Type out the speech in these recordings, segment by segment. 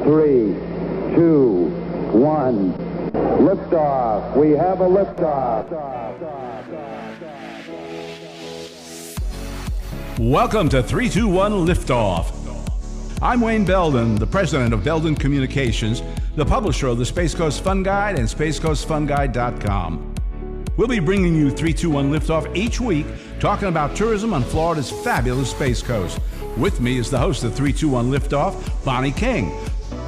3, 2, 1. Liftoff. We have a liftoff. Welcome to 321 Liftoff. I'm Wayne Belden, the president of Belden Communications, the publisher of the Space Coast Fun Guide and SpaceCoastFunGuide.com. We'll be bringing you 321 Liftoff each week, talking about tourism on Florida's fabulous Space Coast. With me is the host of 321 Liftoff, Bonnie King,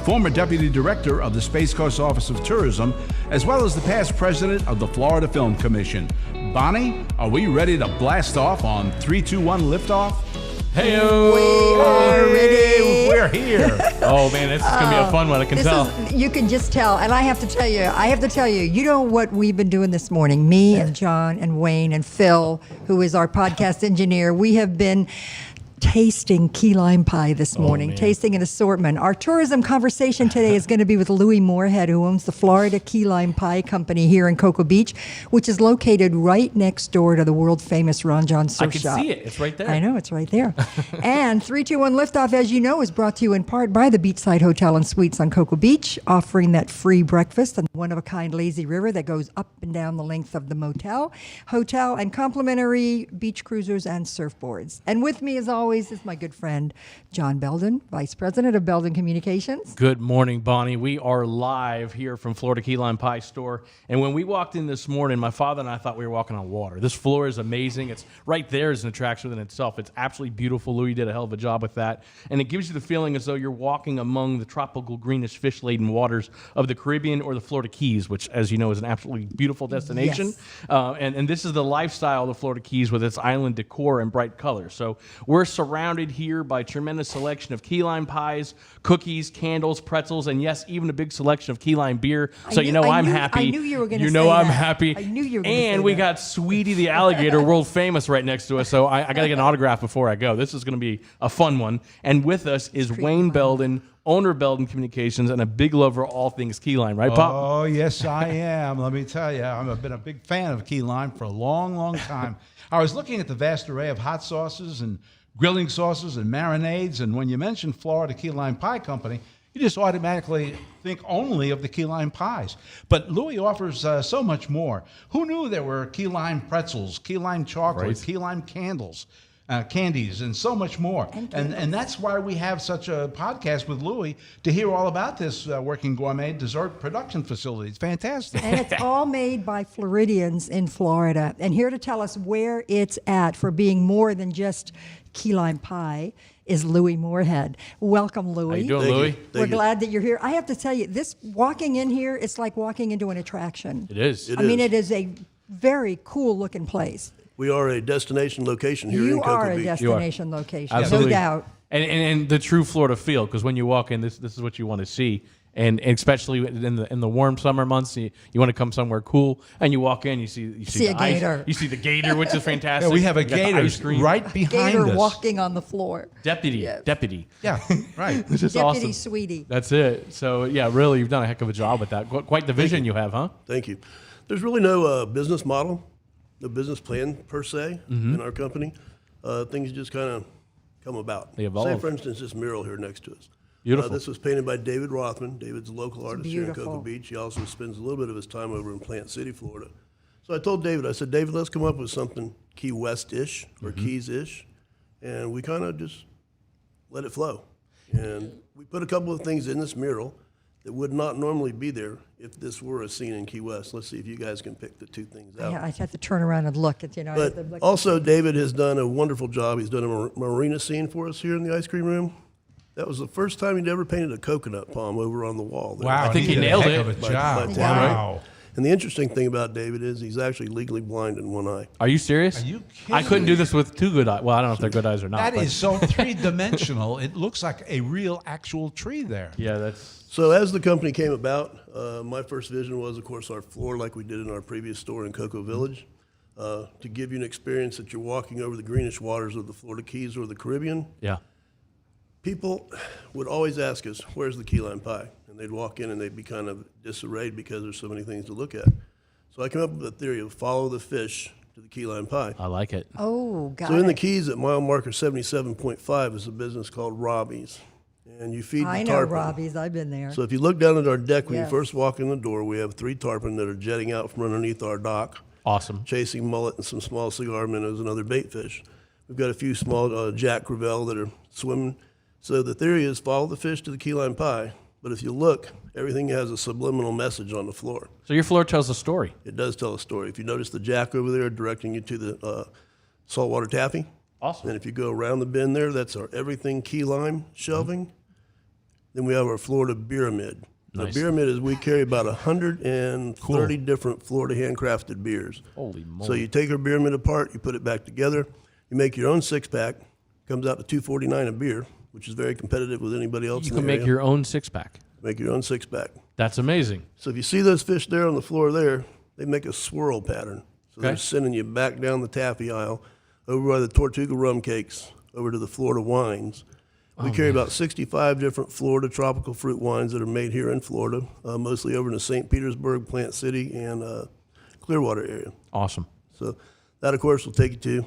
former deputy director of the Space Coast Office of Tourism, as well as the past president of the Florida Film Commission. Bonnie, are we ready to blast off on 321 Liftoff? Hey-o! We are ready. We're here. Oh man, this is gonna be a fun one. I can tell. You can just tell, and I have to tell you, you know what we've been doing this morning? Me and John and Wayne and Phil, who is our podcast engineer, we have been tasting key lime pie this morning, tasting an assortment. Our tourism conversation today is going to be with Louie Morehead, who owns the Florida Key Lime Pie Company here in Cocoa Beach, which is located right next door to the world-famous Ron John Surf Shop. I can see it. It's right there. I know, it's right there. And 321 Liftoff, as you know, is brought to you in part by the Beachside Hotel and Suites on Cocoa Beach, offering that free breakfast on one-of-a-kind lazy river that goes up and down the length of the hotel, and complimentary beach cruisers and surfboards. And with me, as always, is my good friend, John Belden, Vice President of Belden Communications. Good morning, Bonnie. We are live here from Florida Key Lime Pie Store. And when we walked in this morning, my father and I thought we were walking on water. This floor is amazing. It's right there is an attraction within itself. It's absolutely beautiful. Louie did a hell of a job with that. And it gives you the feeling as though you're walking among the tropical greenish fish-laden waters of the Caribbean or the Florida Keys, which, as you know, is an absolutely beautiful destination. Yes. And this is the lifestyle of the Florida Keys with its island decor and bright colors. So we're surrounded here by a tremendous selection of key lime pies, cookies, candles, pretzels, and yes, even a big selection of key lime beer. So I'm happy. I knew you were going to say that. You know I'm that. happy. I knew you were going to say that. And we got Sweetie the alligator, world famous, right next to us. So I got to get an autograph before I go. This is going to be a fun one. And with us is Wayne Belden, owner of Belden Communications, and a big lover of all things key lime, right, Pop? Oh, yes, I am. Let me tell you, I've been a big fan of key lime for a long, long time. I was looking at the vast array of hot sauces and grilling sauces and marinades, and when you mention Florida Key Lime Pie Company, you just automatically think only of the key lime pies. But Louie offers so much more. Who knew there were key lime pretzels, key lime chocolate, Right. key lime candles, candies, and so much more. And that's why we have such a podcast with Louie, to hear all about this working gourmet dessert production facility. It's fantastic. And it's all made by Floridians in Florida. And here to tell us where it's at for being more than just key lime pie is Louie Morehead. Welcome, Louie. How you doing, Louie? We're glad that you're here. I have to tell you, this walking in here, it's like walking into an attraction. It is. I mean, it is a very cool looking place. We are a destination location here in Cocoa Beach. You are a destination location, Absolutely. no doubt. And the true Florida feel, because when you walk in, this is what you want to see. And especially in the warm summer months, you want to come somewhere cool, and you walk in, you see a the ice, gator. you see the gator, which is fantastic. Yeah, we have a You got the gator ice cream. right behind Gator us. walking on the floor. Deputy. Yeah, right. It's just Deputy awesome. Sweetie. That's it. So yeah, really, you've done a heck of a job with that. Quite the vision you have, huh? Thank you. There's really no business model, no business plan per se in our company. Things just kind of come about. They evolve. Say, for instance, this mural here next to us. Beautiful. This was painted by David Rothman. David's a local artist here in beautiful. Cocoa Beach. He also spends a little bit of his time over in Plant City, Florida. So I told David, I said, David, let's come up with something Key West-ish or Keys-ish. And we kind of just let it flow. And we put a couple of things in this mural that would not normally be there if this were a scene in Key West. Let's see if you guys can pick the two things out. Yeah, I had to turn around and look at, But also, David has done a wonderful job. He's done a marina scene for us here in the ice cream room. That was the first time he'd ever painted a coconut palm over on the wall there. Wow, I think he did nailed a heck it. of a job. by Wow. And the interesting thing about David is he's actually legally blind in one eye. Are you serious? Are you kidding I couldn't me? do this with two good eyes. Well, I don't know if they're good eyes or not. That but is so three-dimensional. It looks like a real, actual tree there. yeah, that's So as the company came about, my first vision was, of course, our floor like we did in our previous store in Cocoa Village, to give you an experience that you're walking over the greenish waters of the Florida Keys or the Caribbean. yeah. People would always ask us, where's the key lime pie? And they'd walk in and they'd be kind of disarrayed because there's so many things to look at. So I came up with a theory of follow the fish to the key lime pie. I like it. Oh, got So in the it. Keys at mile marker 77.5 is a business called Robbie's. and you feed the I know tarpon. Robbie's. I've been there. So if you look down at our deck when Yes. you first walk in the door, we have 3 tarpon that are jetting out from underneath our dock, Awesome. chasing mullet and some small cigar minnows and other bait fish. We've got a few small jack crevalle that are swimming. So the theory is follow the fish to the key lime pie, but if you look, everything has a subliminal message on the floor. So your floor tells a story. It does tell a story. If you notice the jack over there directing you to the saltwater taffy, Awesome. and if you go around the bend there, that's our everything key lime shelving. Then we have our Florida pyramid. Nice. The pyramid is we carry about 130 different Florida handcrafted beers. Holy moly. So you take our pyramid apart, you put it back together, you make your own 6-pack, comes out to $2.49 a beer, which is very competitive with anybody else. You in can the make area. your own 6-pack. Make your own 6-pack. That's amazing. So if you see those fish there on the floor there, they make a swirl pattern. So Okay. they're sending you back down the taffy aisle, over by the Tortuga rum cakes, over to the Florida wines. We carry about 65 different Florida tropical fruit wines that are made here in Florida, mostly over in the St. Petersburg, Plant City, and Clearwater area. Awesome. So that, of course, will take you to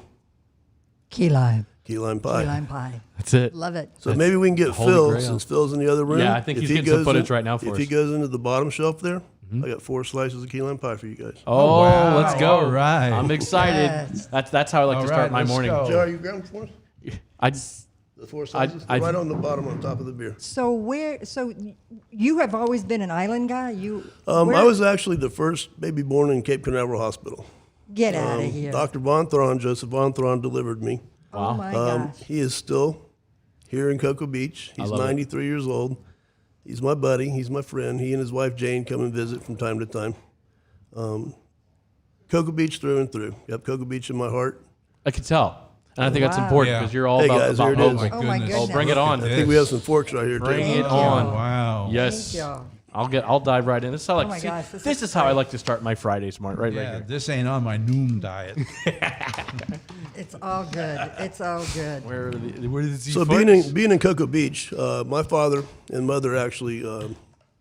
Key lime. key lime pie. Key lime pie. That's it. Love it. So maybe we can get holy Phil, grail. since Phil's in the other room. Yeah, I think If he's he getting some goes footage right now for If he us. goes into the bottom shelf there, I got 4 slices of key lime pie for you guys. Oh, wow. let's go. All right. I'm excited. Yes. That's how I like All to start right, my let's morning. go. Joe, are you grabbing for us? I, The 4 slices? I- They're right on the bottom on top of the beer. So you have always been an island guy? I where- was actually the first baby born in Cape Canaveral Hospital. Get out of here. Dr. Von Thron, Joseph Von Thron, delivered me. Oh my gosh. He is still here in Cocoa Beach. He's love it. 93 years old. He's my buddy. He's my friend. He and his wife Jane come and visit from time to time. Cocoa Beach through and through. Yep, Cocoa Beach in my heart. I can tell. And I think that's Wow. important Yeah. because you're all Hey, about, guys, here about it is. home. Oh, my goodness. Oh, bring it Look on. at I think we have this. some forks right here Bring too. it Thank on. you. Wow. Yes. Thank you. I'll dive right in. This is how I like Oh my to see. gosh, This, this is is how I great. like to start my Fridays morning. Right Yeah, here. this ain't on my noon diet. It's all good. It's all good. Where is he? So being in Cocoa Beach, my father and mother actually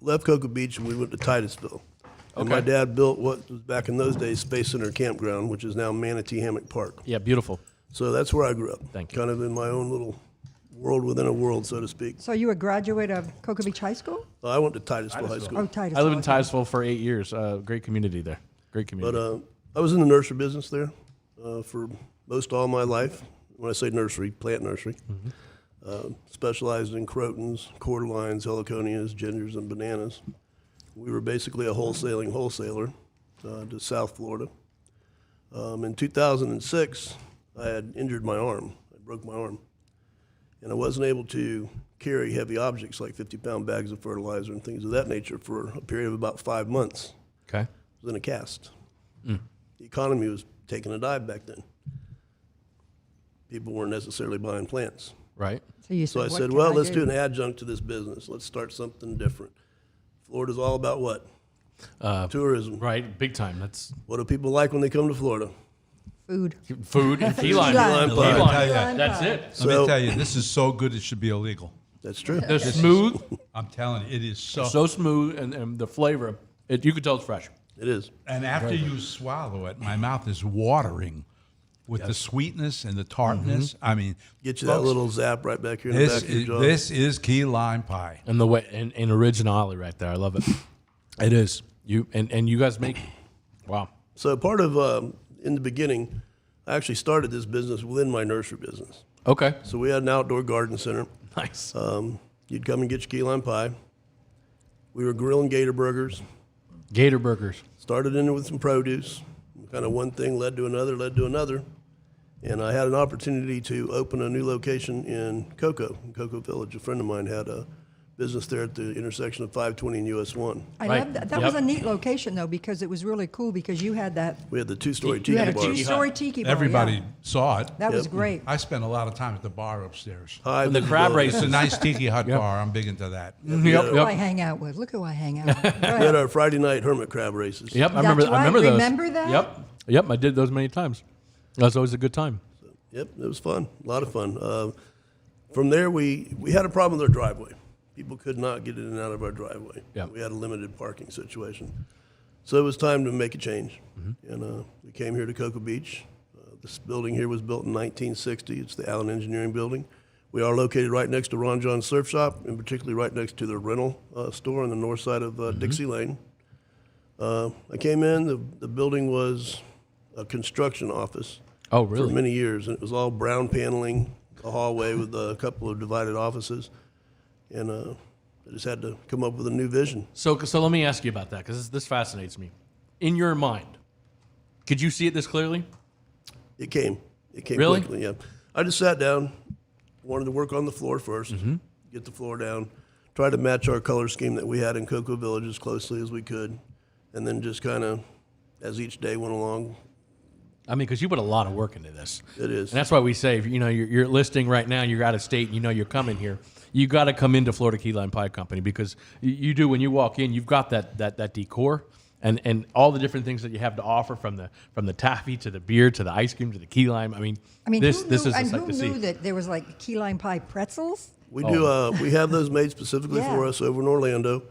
left Cocoa Beach and we went to Titusville. And my Okay. dad built what was back in those days Space Center Campground, which is now Manatee Hammock Park. Yeah, beautiful. So that's where I grew up. Thank you. Kind of in my own little world within a world, so to speak. So you a graduate of Cocoa Beach High School? I went to Titusville High School. Oh, Titus. I lived in okay. Titusville for 8 years. Great community there. Great community. But I was in the nursery business there for most all my life. When I say nursery, plant nursery. Specialized in crotons, cordyline, heliconias, gingers, and bananas. We were basically a wholesaler to South Florida. In 2006, I had injured my arm. I broke my arm. And I wasn't able to carry heavy objects like 50-pound bags of fertilizer and things of that nature for a period of about 5 months. okay. I was in a cast. The economy was taking a dive back then. People weren't necessarily buying plants. Right. So you So I "What said, can well, I let's do an adjunct to this business. Let's start something different. Florida's all about what? Tourism. Right. Big time. That's What do people like when they come to Florida? Food. food and key lime. Key lime Key pie. lime. Tell ya. That's it. Let So- me tell you, this is so good it should be illegal. That's true. They're smooth, I'm telling you, it is so. so smooth, and the flavor, you can tell it's fresh. It is. And after you swallow it, my mouth is watering with the sweetness and the tartness. I mean, Get you that folks, little zap right back here in the This back of your is, jaw. this is key lime pie. And the way and originality right there. I love it. It is. You and you guys make wow. So part of, in the beginning, I actually started this business within my nursery business. Okay. So we had an outdoor garden center. Nice. You'd come and get your key lime pie. We were grilling gator burgers. Gator burgers. Started in with some produce. Kind of one thing led to another. And I had an opportunity to open a new location in Cocoa Village. A friend of mine had a business there at the intersection of 520 and US 1. I Right. love that. That Yep. was a neat location though because it was really cool because you had that. We had the 2-story You tiki had a bar. two-story tiki bar. Everybody yeah. saw it. That was Yep. great. I spent a lot of time at the bar upstairs. High And the crab visibility. It's a races. nice tiki hut bar. I'm big into that. Yep. Look who I Yep. hang out with. Look who I hang out with. Go We had ahead. our Friday night hermit crab races. Yep. I That's remember. I right. remember those. Remember that? Yep. Yep. I did those many times. That's always a good time. Yep, it was fun. A lot of fun. From there, we had a problem with our driveway. People could not get in and out of our driveway. Yep. We had a limited parking situation. So it was time to make a change. And we came here to Cocoa Beach. This building here was built in 1960. It's the Allen Engineering Building. We are located right next to Ron John's Surf Shop, and particularly right next to the rental store on the north side of Dixie Lane. I came in, the building was a construction office. Oh, really? For many years, and it was all brown paneling, a hallway with a couple of divided offices, and I just had to come up with a new vision. So let me ask you about that, because this fascinates me. In your mind, could you see it this clearly? It came Really? quickly, yeah. I just sat down, wanted to work on the floor first, get the floor down, try to match our color scheme that we had in Cocoa Village as closely as we could, and then just kind of, as each day went along. I mean, because you put a lot of work into this. It is. And that's why we say, if, you're listing right now, you're out of state, and you're coming here. You got to come into Florida Key Lime Pie Company, because you do, when you walk in, you've got that decor and all the different things that you have to offer, from the taffy to the beer to the ice cream to the key lime. I mean this is a sight to see. Who knew that there was like key lime pie pretzels? We do. We have those made specifically for us over in Orlando.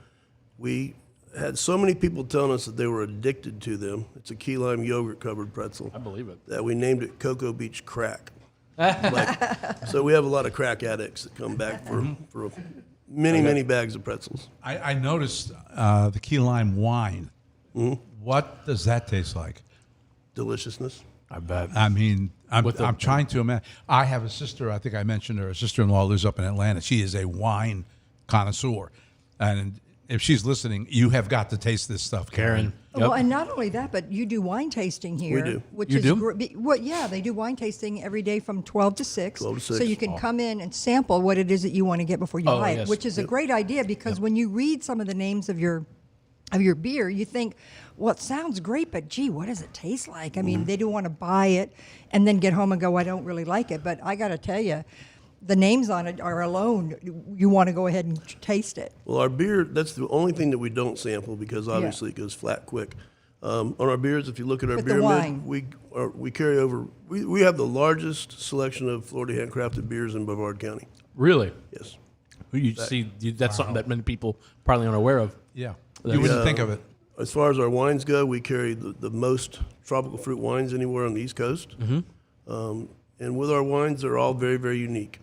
We had so many people telling us that they were addicted to them. It's a key lime yogurt covered pretzel. I believe it. That we named it Cocoa Beach Crack. So we have a lot of crack addicts that come back for many bags of pretzels. I noticed the key lime wine. What does that taste like? Deliciousness. I bet. I mean, I'm trying to imagine. I have a sister, I think I mentioned her, a sister-in-law lives up in Atlanta. She is a wine connoisseur. And if she's listening, you have got to taste this stuff, Karen. Yep. Well, and not only that, but you do wine tasting here. We do. Which You is do? Well, yeah, they do wine tasting every day from 12 to 6. 12 to 6. So you can come in and sample what it is that you want to get before you buy it, yes. which is a great idea, because when you read some of the names of your beer, you think, well, it sounds great, but gee, what does it taste like? I mean, they do want to buy it and then get home and go, I don't really like it. But I got to tell you, the names on it are alone, you want to go ahead and taste it. Well, our beer, that's the only thing that we don't sample, because obviously it goes flat quick. On our beers, if you look at our But the beer wine. mid, we carry over, we have the largest selection of Florida handcrafted beers in Brevard County. Really? Yes. That's something that many people probably aren't aware of. Yeah. You wouldn't think of it. As far as our wines go, we carry the most tropical fruit wines anywhere on the East Coast. And with our wines, they're all very, very unique.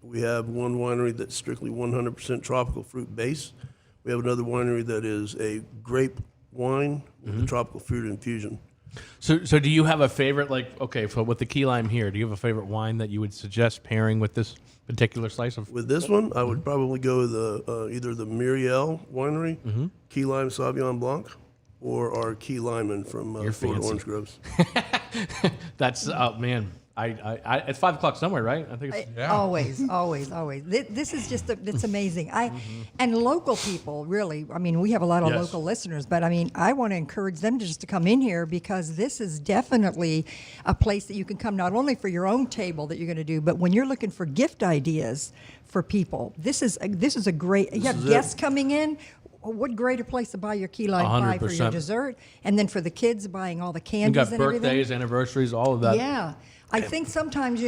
We have one winery that's strictly 100% tropical fruit base. We have another winery that is a grape wine with a tropical fruit infusion. So do you have a favorite, with the key lime here, do you have a favorite wine that you would suggest pairing with this particular slice of? With this one, I would probably go with either the Muriel winery, Key Lime Sauvignon Blanc, or our Key Limeman from Florida fancy. Orange Groves. That's, man. It's 5 o'clock somewhere, right? I think it's. Always. This is just, it's amazing. And local people, really, I mean, we have a lot of Yes. local listeners, but I mean, I want to encourage them to come in here, because this is definitely a place that you can come not only for your own table that you're going to do, but when you're looking for gift ideas for people. This is a great, you have guests coming in. What greater place to buy your key lime pie for your 100%. dessert, and then for the kids buying all the You candies got and everything. birthdays, anniversaries, all of that. Yeah, I think sometimes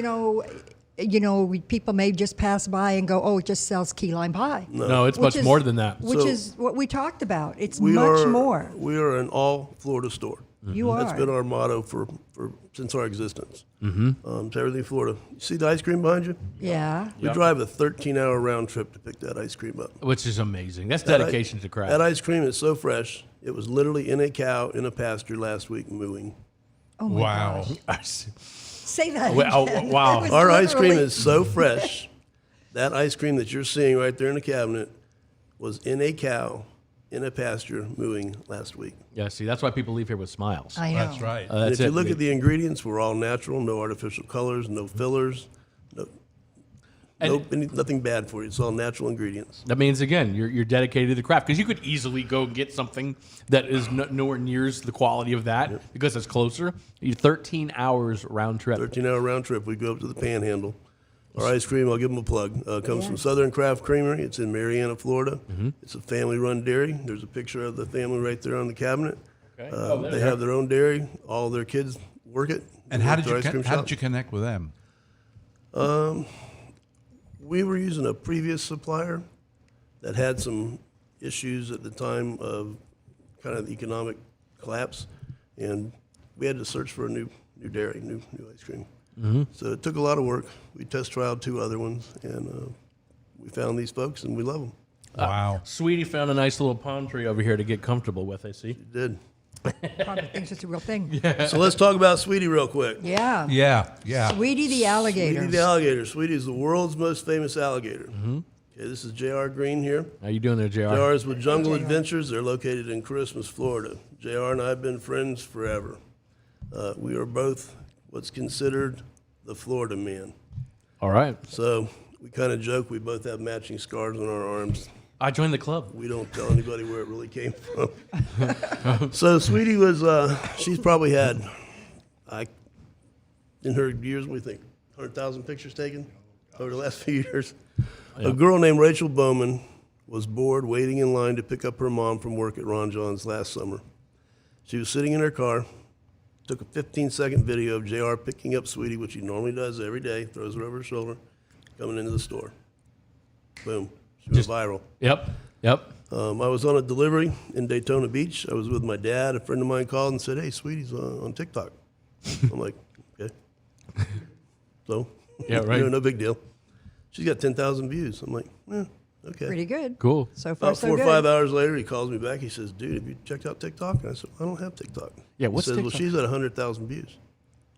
people may just pass by and go, "Oh, it just sells key lime pie." No, it's Which much more than that. Which So- is what we talked about. It's We much are more. We are an all Florida store. You are. That's been our motto for since our existence. So everything Florida. You see the ice cream behind you? Yeah. We drive a 13-hour round trip to pick that ice cream up. Which is amazing. That's That dedication to the craft. That ice cream is so fresh. It was literally in a cow in a pasture last week mooing. Oh my Wow. gosh. Say that. Well, again. wow. It was Our ice cream literally- is so fresh. That ice cream that you're seeing right there in the cabinet was in a cow in a pasture mooing last week. Yeah, see, that's why people leave here with smiles. I know. That's right. And That's if you it. look at the ingredients, we're all natural, no artificial colors, no fillers, nothing bad for you. It's all natural ingredients. That means, again, you're dedicated to the craft, because you could easily go and get something that is nowhere near the quality of that because it's closer. You're 13 hours round trip. 13-hour round trip. We go up to the Panhandle. Our ice cream, I'll give them a plug, comes from Southern Craft Creamery. It's in Marianna, Florida. It's a family-run dairy. There's a picture of the family right there on the cabinet. Okay. They have their own dairy. All their kids work it. And They how work did their you ice cream how shop. did you connect with them? We were using a previous supplier that had some issues at the time of kind of the economic collapse, and we had to search for a new dairy, new ice cream. So it took a lot of work. We test trialed 2 other ones, and we found these folks, and we love them. Wow. Sweetie found a nice little palm tree over here to get comfortable with, I see. We did. Probably thinks it's a real thing. So let's talk about Sweetie real quick. Yeah. Yeah. Sweetie the alligator. Sweetie the alligator. Sweetie is the world's most famous alligator. Okay, this is J.R. Green here. How you doing there, JR? JR is with Jungle Adventures. They're located in Christmas, Florida. JR and I have been friends forever. We are both what's considered the Florida man. All right. So we kind of joke we both have matching scars on our arms. I joined the club. We don't tell anybody where it really came from. So Sweetie was, she's probably had, in her years, what do you think, 100,000 pictures taken over the last few years? A girl named Rachel Bowman was bored waiting in line to pick up her mom from work at Ron John's last summer. She was sitting in her car, took a 15-second video of JR picking up Sweetie, which he normally does every day, throws her over her shoulder, coming into the store. Boom. She went viral. Yep. I was on a delivery in Daytona Beach. I was with my dad. A friend of mine called and said, "Hey, Sweetie's on TikTok." I'm like, okay. So, Yeah, right. No big deal. She's got 10,000 views. I'm like, okay. Pretty good. Cool. So far, About so 4 good. or 5 hours later, he calls me back. He says, "Dude, have you checked out TikTok?" And I said, "I don't have TikTok." Yeah, what's he says, TikTok? "Well, she's at 100,000 views."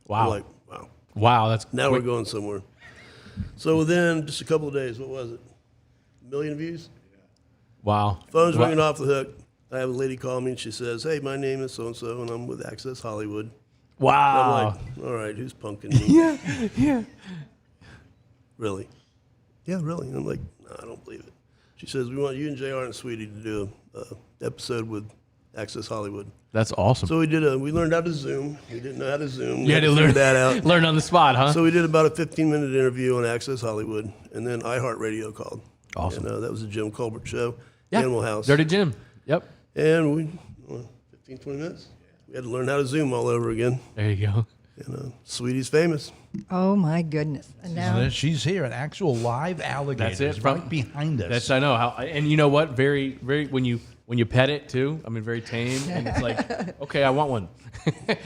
Wow. I'm like, wow. Wow, that's Now quick. we're going somewhere. So within just a couple of days, what was it? 1 million views? Wow. Phone's Wow. ringing off the hook. I have a lady call me and she says, "Hey, my name is so-and-so and I'm with Access Hollywood." I'm Wow. like, all right, who's punking me? Yeah. Really? Yeah, really. And I'm like, no, I don't believe it. She says, "We want you and JR and Sweetie to do a episode with Access Hollywood." That's awesome. So we learned how to Zoom. We didn't know how to Zoom. You had to figure learn that out. Learn on the spot, huh? So we did about a 15-minute interview on Access Hollywood, and then iHeartRadio called. Awesome. And that was the Jim Colbert show, Yeah. Animal House. Dirty Jim. Yep. And we, 15, 20 minutes, we had to learn how to Zoom all over again. There you go. And Sweetie's famous. Oh my goodness! And now She's here, an actual live alligator. That's it. It's right behind us. That's I know how. And you know what? Very, very. When you pet it too, I mean, very tame. And it's like, okay, I want one.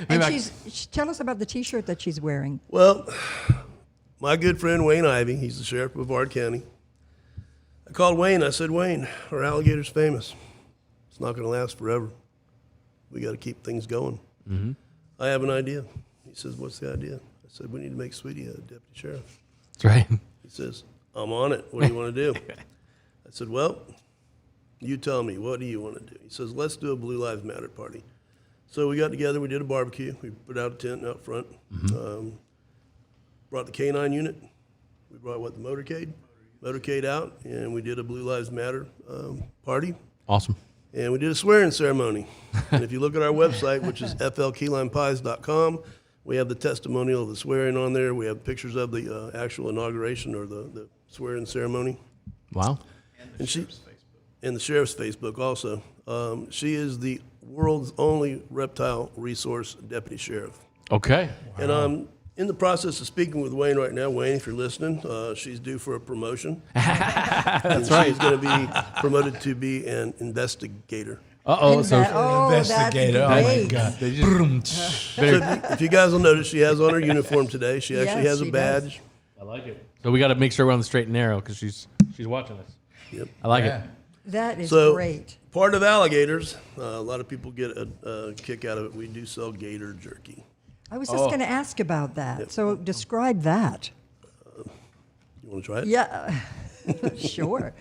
and tell us about the T-shirt that she's wearing. Well, my good friend Wayne Ivey, he's the sheriff of Brevard County. I called Wayne. I said, "Wayne, our alligator's famous. It's not going to last forever. We got to keep things going." Mm-hmm. I have an idea. He says, "What's the idea?" I said, "We need to make Sweetie a deputy sheriff." That's right. He says, "I'm on it. What do you want to do?" I said, "Well, you tell me. What do you want to do?" He says, "Let's do a Blue Lives Matter party." So we got together. We did a barbecue. We put out a tent out front. Brought the K-9 unit. We brought the motorcade out, and we did a Blue Lives Matter party. Awesome. And we did a swearing ceremony. And if you look at our website, which is flkeylinepies.com, we have the testimonial of the swearing on there. We have pictures of the actual inauguration or the swearing ceremony. Wow. And the sheriff's Facebook also. She is the world's only reptile resource deputy sheriff. Okay. And I'm in the process of speaking with Wayne right now. Wayne, if you're listening, she's due for a promotion. That's right. She's going to be promoted to be an investigator. Uh-oh. So Investigator. Oh, That's my great. God. So if you guys will notice, she has on her uniform today. She actually Yes, has a she badge. I like it. So we got to make sure we're on the straight and narrow because she's watching us. Yep. I like Yeah. it. That is So great. part of alligators, a lot of people get a kick out of it. We do sell gator jerky. I was just going to ask about that. So describe that. You want to try it? Yeah, sure.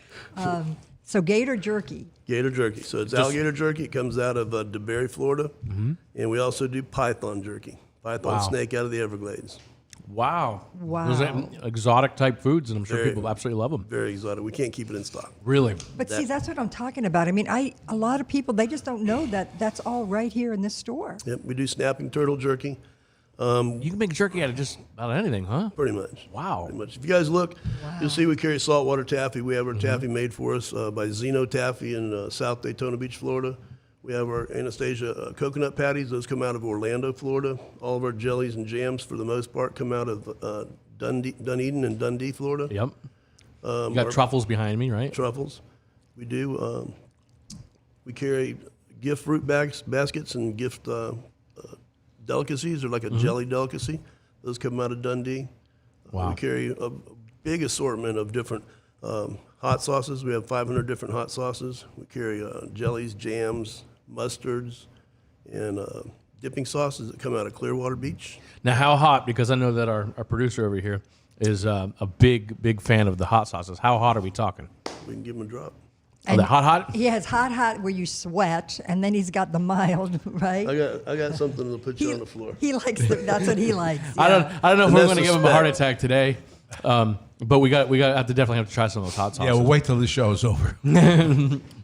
So gator jerky. Gator jerky. So it's alligator jerky. It comes out of DeBerry, Florida. And we also do python jerky. Python snake out of the Everglades. Wow. Wow. Those are exotic type foods, and I'm sure Very- people absolutely love them. Very exotic. We can't keep it in stock. Really. But see, that's what I'm talking about. I mean, a lot of people, they just don't know that that's all right here in this store. Yep, we do snapping turtle jerky. You can make jerky out of just about anything, huh? Pretty much. Wow. Pretty much. If you guys look, you'll see we carry saltwater taffy. We have our taffy made for us by Zeno Taffy in South Daytona Beach, Florida. We have our Anastasia coconut patties. Those come out of Orlando, Florida. All of our jellies and jams, for the most part, come out of Dunedin and Dundee, Florida. Yep. You got truffles behind me, right? Truffles. We do. We carry gift fruit baskets and gift delicacies. They're like a jelly delicacy. Those come out of Dundee. Wow. We carry a big assortment of different hot sauces. We have 500 different hot sauces. We carry jellies, jams, mustards, and dipping sauces that come out of Clearwater Beach. Now, how hot? Because I know that our producer over here is a big fan of the hot sauces. How hot are we talking? We can give them a drop. Are they hot? He has hot where you sweat, and then he's got the mild, right? I got something to put you on the floor. He likes that's what he likes. I don't know if And we're that's going to the give him a spec. heart attack today, but we definitely have to try some of those hot sauces. Yeah, we'll wait till the show's over.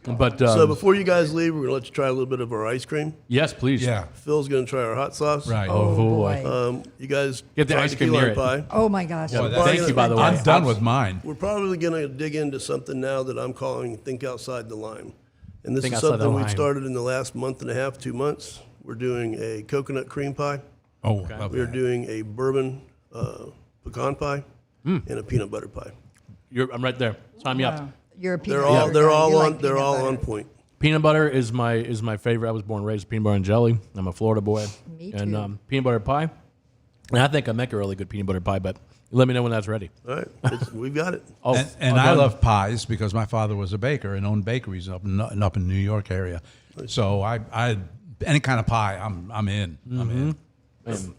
But So before you guys leave, we're going to let you try a little bit of our ice cream. yes, please. Yeah, Phil's going to try our hot sauce. right. Oh boy. You guys Get the tried ice cream key near lime it. pie. Oh my gosh. Boy, Thank you, by the way. I'm done with mine. We're probably going to dig into something now that I'm calling Think Outside the Lime. And this Think is outside the something we've lime. started in the last month and a half, 2 months. We're doing a coconut cream pie. Oh, love We're that. doing a bourbon pecan pie and a peanut butter pie. I'm right there. Sign me up. Wow. You're a peanut They're butter all guy. they're all You on like they're peanut all butter. on point. Peanut butter is my favorite. I was born and raised with peanut butter and jelly. I'm a Florida boy. Me And too. peanut butter pie. And I think I make a really good peanut butter pie, but let me know when that's ready. All right, we've got it. Oh, And all I done. love pies because my father was a baker and owned bakeries up in New York area. So I any kind of pie, I'm in. I'm in.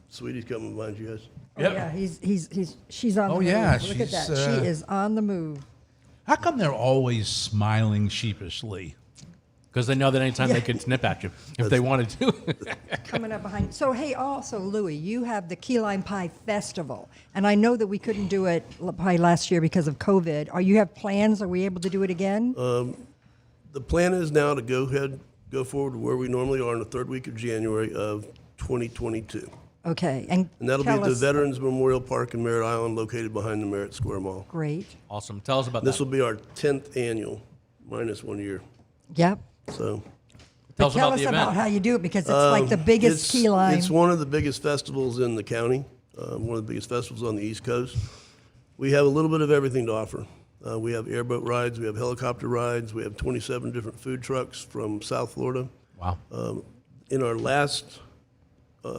Sweetie's coming behind you guys. Oh, yeah, she's on the move. yeah, Look at that. she's, She is on the move. How come they're always smiling sheepishly? Because they know that anytime they could snip at you if they wanted to. Coming up behind. So, hey, also, Louie, you have the Key Lime Pie Festival. And I know that we couldn't do it probably last year because of COVID. You have plans? Are we able to do it again? The plan is now to go forward to where we normally are in the third week of January of 2022. Okay. And that'll be tell at the us- Veterans Memorial Park in Merritt Island, located behind the Merritt Square Mall. Great. Awesome. Tell us about This that. will be our 10th annual, minus 1 year. Yep. So Tell us Tell about us the about event. how you do it because it's like the biggest key lime. It's one of the biggest festivals in the county, one of the biggest festivals on the East Coast. We have a little bit of everything to offer. We have airboat rides, we have helicopter rides, we have 27 different food trucks from South Florida. Wow. In our last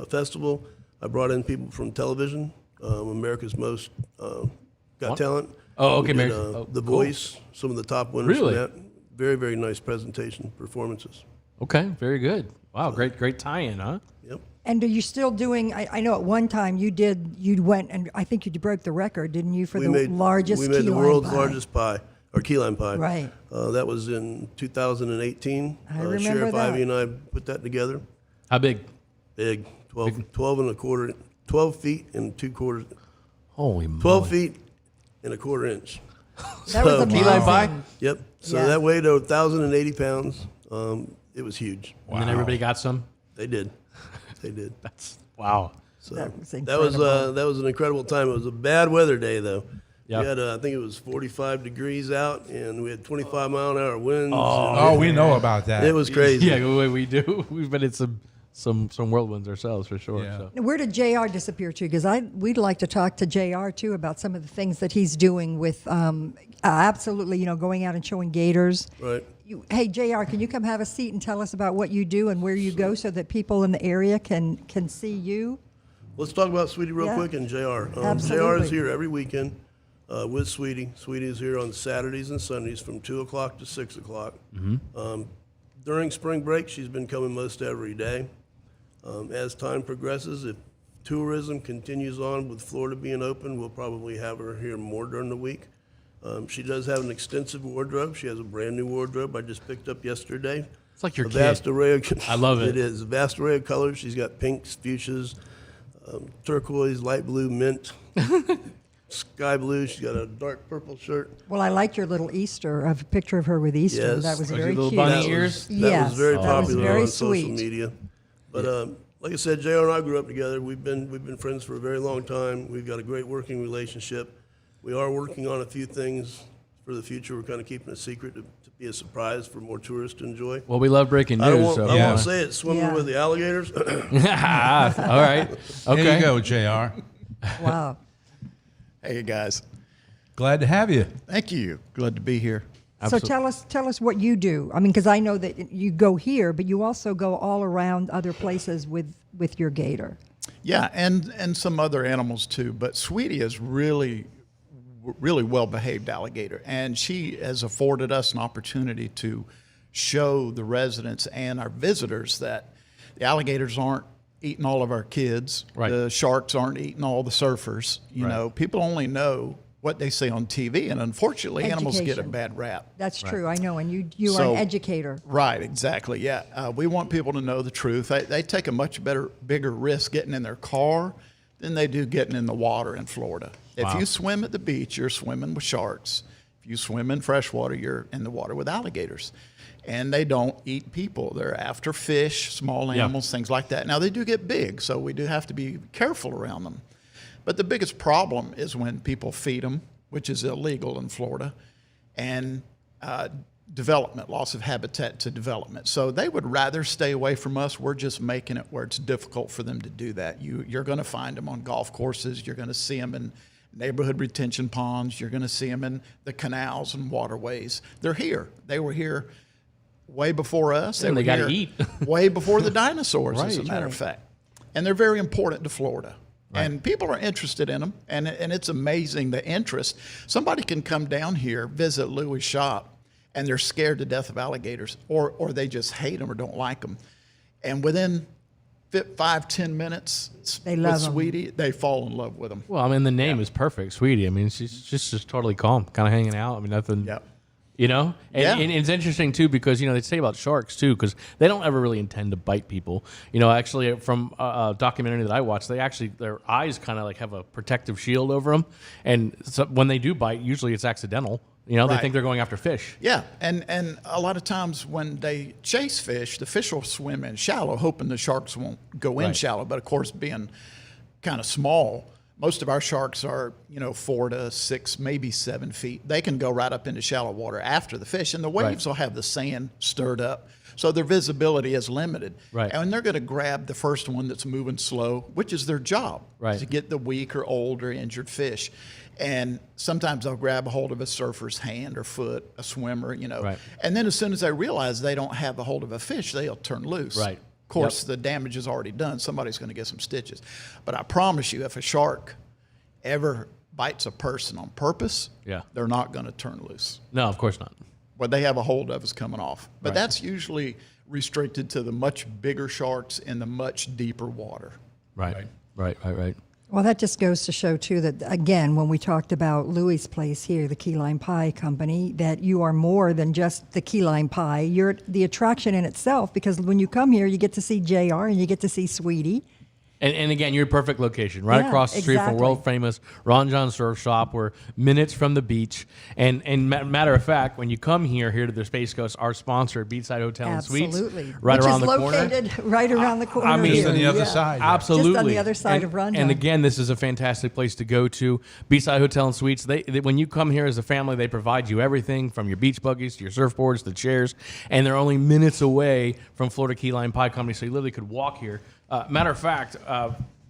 festival, I brought in people from television, America's Most Got What? Talent. Oh, okay, We did, Mary- oh, The cool. Voice, some of the top winners Really? from that. Very, very nice presentation, performances. Okay, very good. Wow, great tie-in, huh? Yep. And are you still doing? I know at one time you went and I think you broke the record, didn't you, for the largest we key made the lime world's pie? largest pie, or key lime pie. Right. That was in 2018. I remember Sheriff that. Ivy and I put that together. How big? Big, 12 and a quarter, 12 feet and 2/4, Holy 12 moly. feet and a quarter inch. That was So- amazing. Key lime pie? Yep. So Yeah. that weighed 1,080 pounds. It was huge. And then everybody got some? They did. They did. That's, wow. So That was that was incredible. that was an incredible time. It was a bad weather day though. Yep. We had I think it was 45 degrees out, and we had 25-mile-an-hour winds. Oh, we know about that. It was crazy. Yeah, we do. We've been in some whirlwinds ourselves for sure. Yeah. So. Where did JR disappear to? Because we'd like to talk to JR too about some of the things that he's doing with absolutely, going out and showing gators. Right. Hey, JR, can you come have a seat and tell us about what you do and where you go so that people in the area can see you? Let's talk about Sweetie real Yeah. quick and JR. JR Absolutely. is here every weekend with Sweetie. Sweetie is here on Saturdays and Sundays from 2 o'clock to 6 o'clock. During spring break, she's been coming most every day. As time progresses, if tourism continues on with Florida being open, we'll probably have her here more during the week. She does have an extensive wardrobe. She has a brand new wardrobe I just picked up yesterday. It's like your a kid. vast array of, I love it. It is a vast array of colors. She's got pinks, fuchsias, turquoise, light blue, mint, sky blue. She's got a dark purple shirt. Well, I liked your little Easter, a picture of her with Easter. Yes. That was Like very your little cute. bunny That ears? was, that Yes, was very that was popular very on social sweet. media. But like I said, JR and I grew up together. We've been friends for a very long time. We've got a great working relationship. We are working on a few things for the future. We're kind of keeping it secret to be a surprise for more tourists to enjoy. Well, we love breaking I news. won't, so I Yeah. won't say it. Swimming Yeah. with the alligators. All right. Okay. There you go, JR. Wow. Hey guys, Glad to have you. thank you. Glad to be here. So tell us what you do. I mean, because I know that you go here, but you also go all around other places with your gator. Yeah, and some other animals too. But Sweetie is really well-behaved alligator, and she has afforded us an opportunity to show the residents and our visitors that the alligators aren't eating all of our kids. Right. The sharks aren't eating all the surfers. You know, people only know what they see on TV, and unfortunately, animals get a Education. bad rap. That's true. I know. And you are So- an educator. Right, exactly. Yeah, we want people to know the truth. They take a much bigger risk getting in their car than they do getting in the water in Florida. If you swim at the beach, you're swimming with sharks. If you swim in freshwater, you're in the water with alligators. And they don't eat people. They're after fish, small animals, things like that. Now, they do get big, so we do have to be careful around them. But the biggest problem is when people feed them, which is illegal in Florida, and development, loss of habitat to development. So they would rather stay away from us. We're just making it where it's difficult for them to do that. You're going to find them on golf courses. You're going to see them in neighborhood retention ponds. You're going to see them in the canals and waterways. They're here. They were here way before us. And they were gotta here eat. way before the dinosaurs, as a Right. matter of fact. And they're very important to Florida. And people are interested in them, and it's amazing the interest. Somebody can come down here, visit Louie's shop, and they're scared to death of alligators, or they just hate them or don't like them. And within 5-10 minutes They with love 'em. Sweetie, they fall in love with them. Well, I mean, the name is perfect, Sweetie. I mean, she's just totally calm, kind of hanging out. I mean, nothing. Yep. You know, and, Yeah. and it's interesting too because they say about sharks too because they don't ever really intend to bite people. Actually, from a documentary that I watched, their eyes kind of like have a protective shield over them, and so when they do bite, usually it's accidental. They Right. think they're going after fish. Yeah, and a lot of times when they chase fish, the fish will swim in shallow, hoping the sharks won't go in Right. shallow. But of course, being kind of small, most of our sharks are 4 to 6, maybe 7 feet. They can go right up into shallow water after the fish, and the waves will have the sand stirred up, so their visibility is limited. Right. And they're going to grab the first one that's moving slow, which is their job, Right. to get the weak or old or injured fish. And sometimes they'll grab a hold of a surfer's hand or foot, a swimmer, Right. And then as soon as they realize they don't have a hold of a fish, they'll turn loose. Right. Of course, the damage is already done. Somebody's going to get some stitches. But I promise you, if a shark ever bites a person on purpose, Yeah. they're not going to turn loose. No, of course not. What they have a hold of is coming off. But Right. that's usually restricted to the much bigger sharks in the much deeper water. Right. Well, that just goes to show, too, that, again, when we talked about Louie's place here, the Key Lime Pie Company, that you are more than just the key lime pie. You're the attraction in itself, because when you come here, you get to see JR and you get to see Sweetie. And again, your perfect location, right Yeah, across the street from exactly. world famous Ron John Surf Shop. We're minutes from the beach. And matter of fact, when you come here to the Space Coast, our sponsor, Beachside Hotel and Suites, Absolutely. right Which around is the corner. located right around the corner. I mean, here. Just on the other Yeah. side. Absolutely. Just on the other side and, of Ron And John. again, this is a fantastic place to go to. Beachside Hotel and Suites. They when you come here as a family, they provide you everything from your beach buggies to your surfboards, the chairs, and they're only minutes away from Florida Key Lime Pie Company, so you literally could walk here. Matter of fact,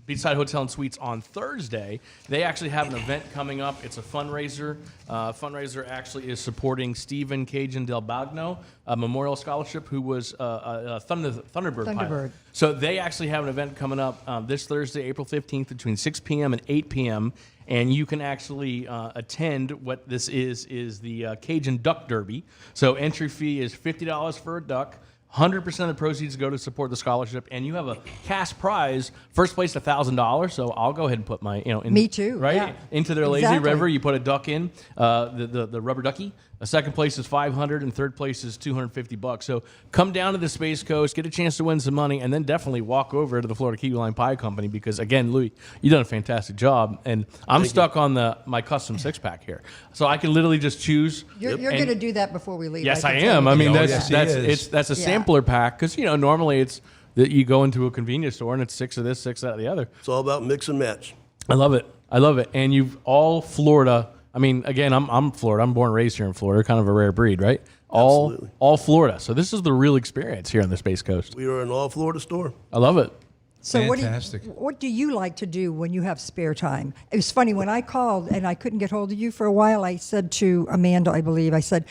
Beachside Hotel and Suites on Thursday, they actually have an event coming up. It's a fundraiser. Fundraiser actually is supporting Stephen Cajun Del Bagno, a memorial scholarship who was a Thunderbird pilot. Thunderbird. So they actually have an event coming up this Thursday, April 15th, between 6 p.m. and 8 p.m. And you can actually attend what this is the Cajun Duck Derby. So entry fee is $50 for a duck. 100% of the proceeds go to support the scholarship, and you have a cash prize. First place, $1,000. So I'll go ahead and put my, in, Me too, right yeah. into their lazy Exactly. river. You put a duck in, the rubber ducky. The second place is $500, and third place is $250. So come down to the Space Coast, get a chance to win some money, and then definitely walk over to the Florida Key Lime Pie Company because, again, Louie, you've done a fantastic job, and I'm stuck on my custom 6-pack here, so I can literally just choose. You're And- going to do that before we leave. Yes, I can tell am. you I mean, that. yes, he that's is. that's a Yeah. sampler pack because normally it's that you go into a convenience store and it's 6 of this, 6 of the other. It's all about mix and match. I love it. And you've all Florida. I mean, again, I'm Florida. I'm born and raised here in Florida, kind of a rare breed, right? Absolutely. All Florida. So this is the real experience here on the Space Coast. We are an all Florida store. I love it. So Fantastic. what do you like to do when you have spare time? It was funny when I called and I couldn't get hold of you for a while. I said to Amanda, I believe, I said,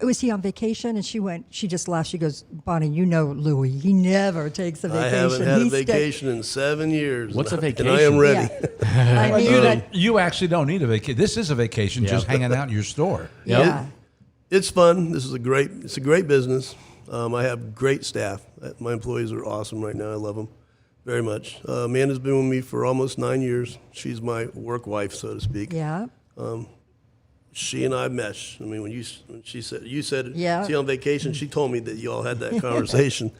was he on vacation? And she just laughed. She goes, Bonnie, you know Louie. He never takes a I vacation. haven't had a He vacation in 7 years. What's a vacation? And I am ready. Yeah. I mean, You actually don't need a vacation. This is a vacation, just hanging out in your store. yeah. It's fun. This is it's a great business. I have great staff. My employees are awesome right now. I love them very much. Amanda's been with me for almost 9 years. She's my work wife, so to speak. Yeah. She and I mesh. I mean, when she said you said Yeah. she on vacation, she told me that you all had that conversation.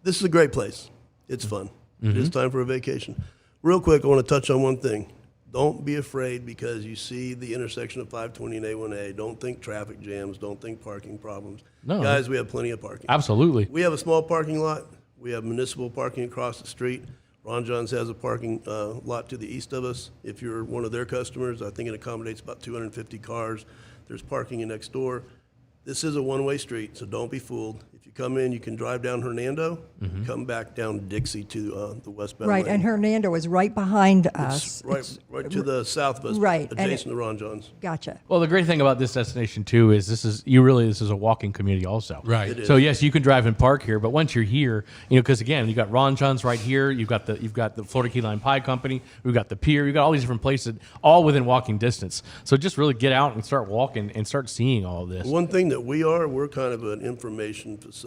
This is a great place. It's fun. It's time for a vacation. Real quick, I want to touch on one thing. Don't be afraid because you see the intersection of 520 and A1A. Don't think traffic jams. Don't think parking problems. No. Guys, we have plenty of parking. Absolutely. We have a small parking lot. We have municipal parking across the street. Ron John's has a parking lot to the east of us. If you're one of their customers, I think it accommodates about 250 cars. There's parking next door. This is a one-way street, so don't be fooled. If you come in, you can drive down Hernando, come back down Dixie to the westbound Right, lane. and Hernando is right behind us. It's right to the south of us, Right, and adjacent to Ron John's. Gotcha. Well, the great thing about this destination too is this is a walking community also. Right. It is. So yes, you can drive and park here, but once you're here, because again, you got Ron John's right here. You've got the Florida Key Lime Pie Company. We've got the Pier. You've got all these different places, all within walking distance. So just really get out and start walking and start seeing all of this. One thing that we're kind of an information facility.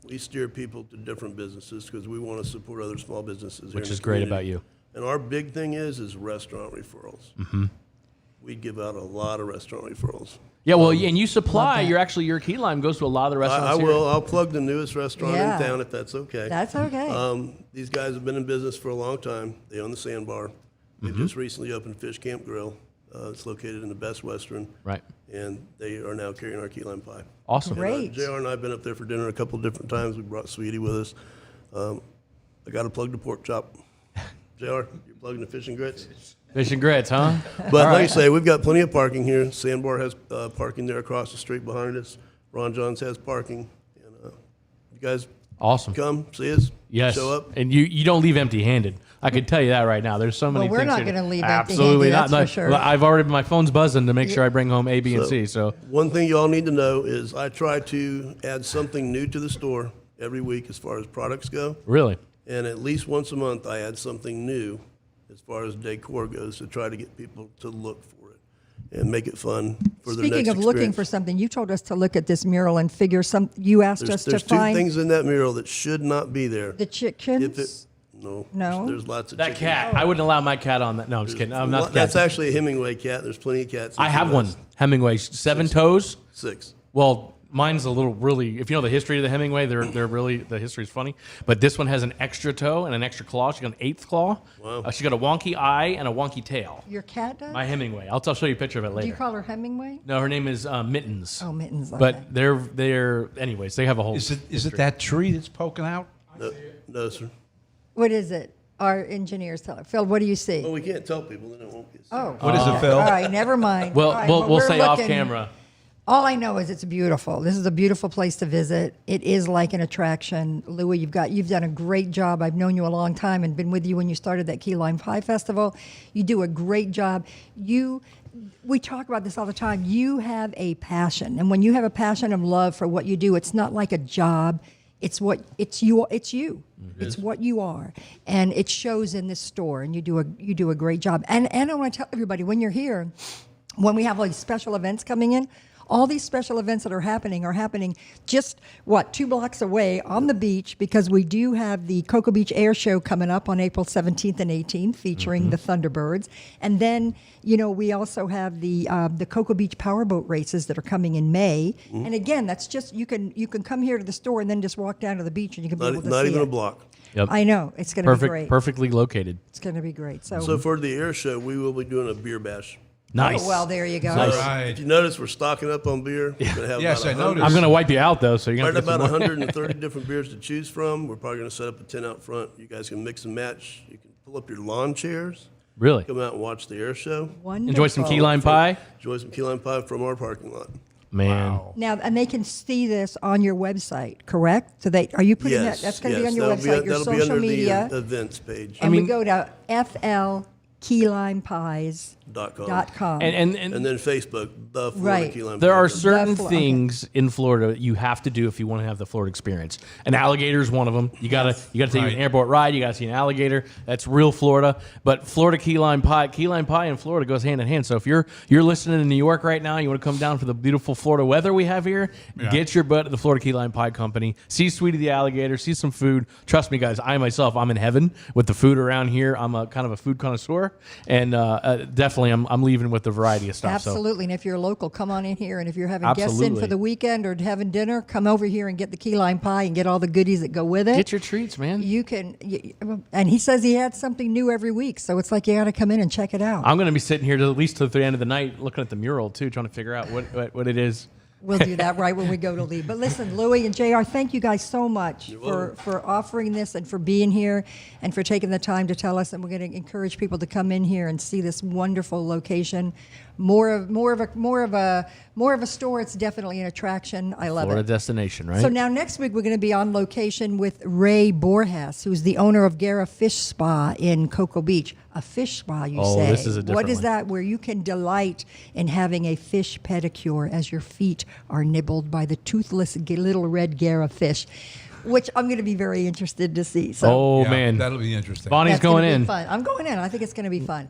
We steer people to different businesses because we want to support other small businesses here Which in the is great community. about you. And our big thing is restaurant referrals. We give out a lot of restaurant referrals. Yeah, well, and you supply. Your key lime goes to a lot of the restaurants. I here. will. I'll plug the newest restaurant Yeah. in town if that's okay. That's okay. These guys have been in business for a long time. They own the Sandbar. They just recently opened Fish Camp Grill. It's located in the Best Western. Right. And they are now carrying our key lime pie. Awesome. Great. JR and I have been up there for dinner a couple different times. We brought Sweetie with us. I got to plug the pork chop. JR, you're plugging the fish and grits? Fish and grits, huh? But like I say, we've got plenty of parking here. Sandbar has parking there across the street behind us. Ron John's has parking. And you guys Awesome. come, see us, Yes. show up. And you don't leave empty-handed. I can tell you that right now. There's so many Well, we're things. not here gonna leave Absolutely empty-handed, not. that's for sure. I've already, my phone's buzzing to make sure I bring home A, B, and C. So One thing you all need to know is I try to add something new to the store every week as far as products go. really, And at least once a month, I add something new as far as decor goes to try to get people to look for it and make it fun for their next Speaking of looking experience. for something, you told us to look at this mural and figure some. You asked us There's to two find things in that mural that should not be there. the chickens. No? There's lots of that chickens. cat. I wouldn't allow my cat on that. No, I'm just kidding. I'm not. That's actually a Hemingway cat. There's plenty of cats. in I have Key one. West. Hemingway, 7 toes. 6. Well, mine's a little really. If you know the history of the Hemingway, they're really the history's funny. But this one has an extra toe and an extra claw. She got an 8th claw. Wow. She got a wonky eye and a wonky tail. Your cat does? My Hemingway. I'll show you a picture of it Do later. you call her Hemingway? No, her name is Mittens. Oh, Mittens. Okay. But they're anyways. They have a whole. Is it that tree that's poking out? No, sir. What is it? Our engineers tell it. Phil, what do you see? Well, we can't tell people, then it won't get seen. Oh. What is it, Phil? All right, never mind. Well, All right, we'll we're say off looking- camera. All I know is it's beautiful. This is a beautiful place to visit. It is like an attraction. Louie, you've done a great job. I've known you a long time and been with you when you started that Key Lime Pie Festival. You do a great job. We talk about this all the time. You have a passion, and when you have a passion and love for what you do, it's not like a job. It's you. It's what you are, and it shows in this store. And you do a great job. And I want to tell everybody, when you're here, when we have all these special events coming in, all these special events that are happening just 2 blocks away on the beach, because we do have the Cocoa Beach Air Show coming up on April 17th and 18th, featuring the Thunderbirds. And then, we also have the Cocoa Beach Powerboat races that are coming in May. And again, that's just, you can come here to the store and then just walk down to the beach and you can be able to Not see even it. a block. Yep. I know. It's going to be great. Perfectly located. It's going to be great. So for the air show, we will be doing a beer bash. Nice. Oh, well, there you go. All right. If you notice, we're stocking up on beer. We're gonna have Yes, about I noticed. I'm gonna wipe you out though, so you're Right gonna get about some more. 130 different beers to choose from. We're probably going to set up a tent out front. You guys can mix and match. You can pull up your lawn chairs, Really? come out and watch the air show. Wonderful. Enjoy some key lime pie, Enjoy some key lime pie from our parking lot. man. Now, and they can see this on your website, correct? So are you putting Yes, that's going to be yes, on your that'll website, your that'll be social under media, the events page. and we go to FL Key Lime Pies .com. And then Facebook, the Florida Right. Key Lime there Pie are Company. certain things in Florida you have to do if you want to have the Florida experience. An alligator is one of them. You gotta take an airport ride. You gotta see an alligator. That's real Florida. But Florida key lime pie in Florida goes hand in hand. So if you're listening in New York right now, you want to come down for the beautiful Florida weather we have here, get your butt at the Florida Key Lime Pie Company. See Sweetie the alligator. See some food. Trust me, guys. I'm in heaven with the food around here. I'm a kind of a food connoisseur, and definitely I'm leaving with the variety of stuff. Absolutely. And if you're local, come on in here. And if you're having guests in Absolutely. for the weekend or having dinner, come over here and get the key lime pie and get all the goodies that go with it. Get your treats, man. You can, and he says he had something new every week, so it's like you got to come in and check it out. I'm going to be sitting here at least till the end of the night looking at the mural, too, trying to figure out what it is. We'll do that right when we go to leave. But listen, Louie and JR, thank you guys so much for offering this and for being here and for taking the time to tell us. And we're going to encourage people to come in here and see this wonderful location. More of a store. It's definitely an attraction. I love Florida it. destination, right? So now next week we're going to be on location with Ray Borjas, who's the owner of Guerra Fish Spa in Cocoa Beach. A fish spa, you say? This is a different What is one. that? Where you can delight in having a fish pedicure as your feet are nibbled by the toothless little red Guerra fish, which I'm going to be very interested to see. So man, that'll be interesting. Bonnie's that's gonna going be in. Fun. I'm going in. I think it's going to be fun.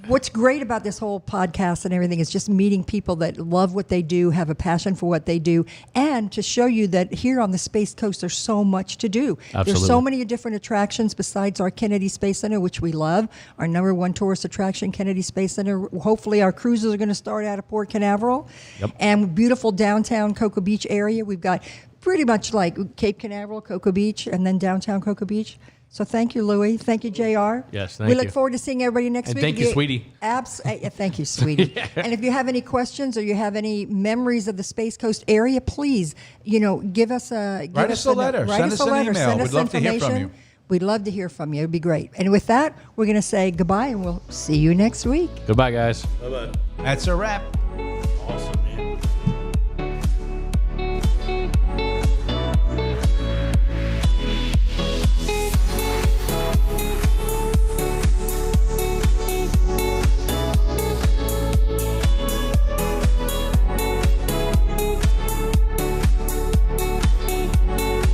What's great about this whole podcast and everything is just meeting people that love what they do, have a passion for what they do, and to show you that here on the Space Coast there's so much to do. Absolutely. There's so many different attractions besides our Kennedy Space Center, which we love. Our number one tourist attraction, Kennedy Space Center. Hopefully our cruises are going to start out of Port Canaveral. Yep. And beautiful downtown Cocoa Beach area. We've got pretty much like Cape Canaveral, Cocoa Beach, and then downtown Cocoa Beach. So thank you, Louie. Thank you, JR. Yes, thank We look you. forward to seeing everybody next And week. thank you, sweetie. Thank you, sweetie. And if you have any questions or you have any memories of the Space Coast area, please, give us a Write us a letter. Write Send us us a an letter. email. Send We'd us love to hear from information. you. We'd love to hear from you. It'd be great. And with that, we're going to say goodbye, and we'll see you next week. Goodbye, guys. Bye-bye. That's a wrap.